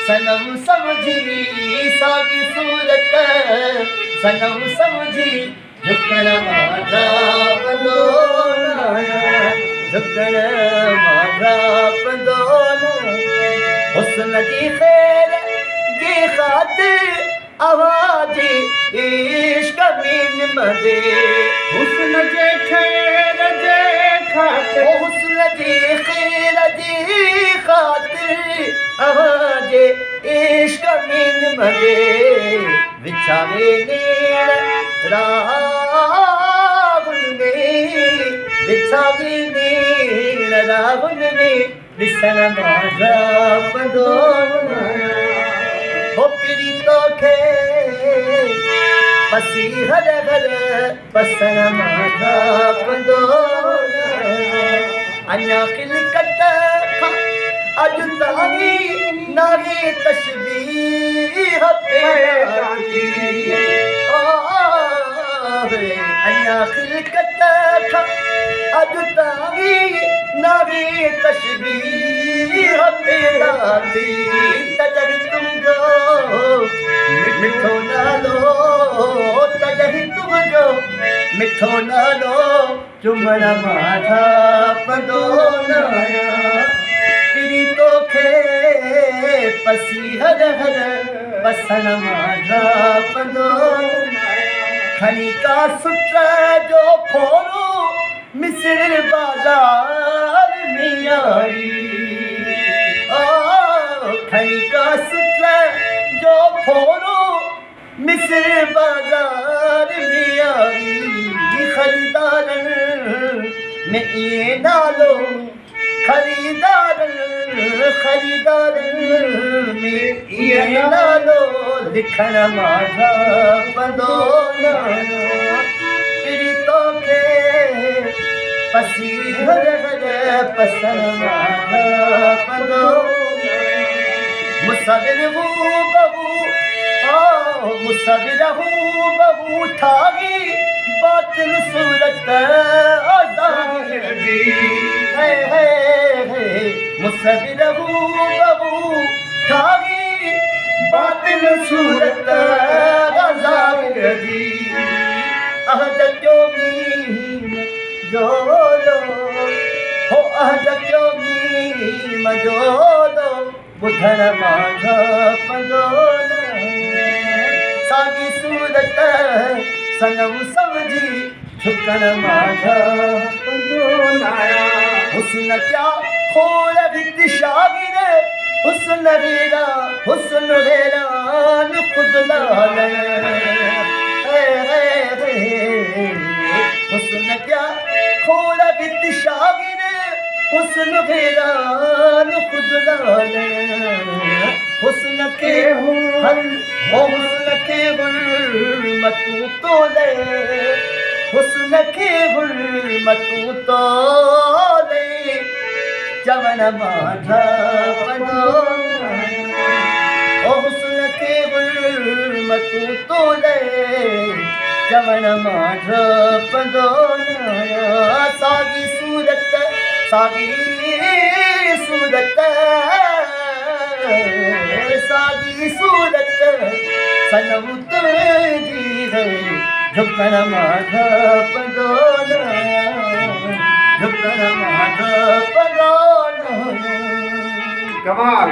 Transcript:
सनम समझी सागी सूरत सनम समझी झुकण माझा पंदोन झुकण माझा पंदोन हुस्न जी खैर जी खातिर आवाज इश्क में मदे हुस्न जे खैर जे खातिर हुस्न जी खैर जी खातिर आवाज इश्क में मदे बिछावे नीर राहुल में बिछावे नीर राहुल में दिसन माझा पंदोन हो पिरी तोखे पसी हर हर पसन माझा पंदोन अन्या खिलकत अज तागी नागी तशबीह तेरी अन्या खिलकत अज तागी नागी तशबीह तेरी तजहि तुमजो मिठो नालो तजहि तुमजो मिठो नालो चुमण माझा पंदोन पिरी तोखे पसी हर हर पसन माझा पंदोन खनी का सुत्र जो फोरो मिस्र बाजार में आई खनी का सुत्र जो फोरो मिस्र बाजार में आई खरीदार में ये नालो खरीदार में ये नालो लिखण माझा पंदोन पिरी तोखे पसी हर हर पसन माझा पंदोन मुसविर हूँ बहू मुसविर हूँ बहू ठागी बातिल सूरत आज़ादी है मुसविर हूँ बहू ठागी बातिल सूरत आज़ादी अहद जो मीम जोलो हो अहद जो मीम जोलो बुधण माझा पंदोन सागी सूरत सनम समझी झुकण माझा पंदोन हुस्न क्या खोल भित शागिर हुस्न हैरान खुद लाल हुस्न क्या खोल भित शागिर हुस्न हैरान खुद लाल हुस्न के हुस्न के हुर्मतू तोले हुस्न के हुर्मतू तोले चमन माझा पंदोन हुस्न के हुर्मतू तोले चमन माझा पंदोन सागी सूरत सागी सूरत सागी सूरत सनम तुझी है झुकण माझा पंदोन झुकण माझा पंदोन कमाल।